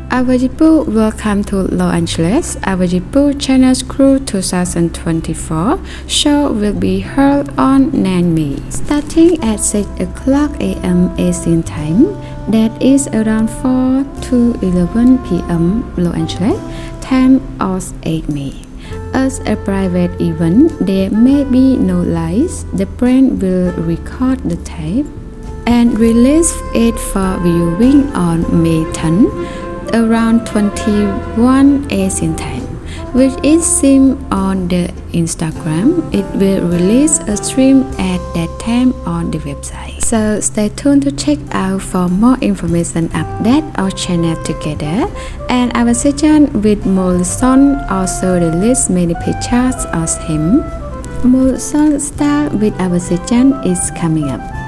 XiaoZhan, welcome to Los Angeles. XiaoZhan China's Crew 2024 show will be held on 9 May, starting at 6 o'clock a.m. Asian time, that is around 4 to 11 p.m. Los Angeles time of 8 May. As a private event, there may be no lights. The brand will record the tape and release it for viewing on May 10 around 21 Asian time, which is seen on the Instagram. It will release a stream at that time on the website. So stay tuned to check out for more information update our channel together. And XiaoZhan with Molsion also released many pictures of him. Molsion style with XiaoZhan is coming up.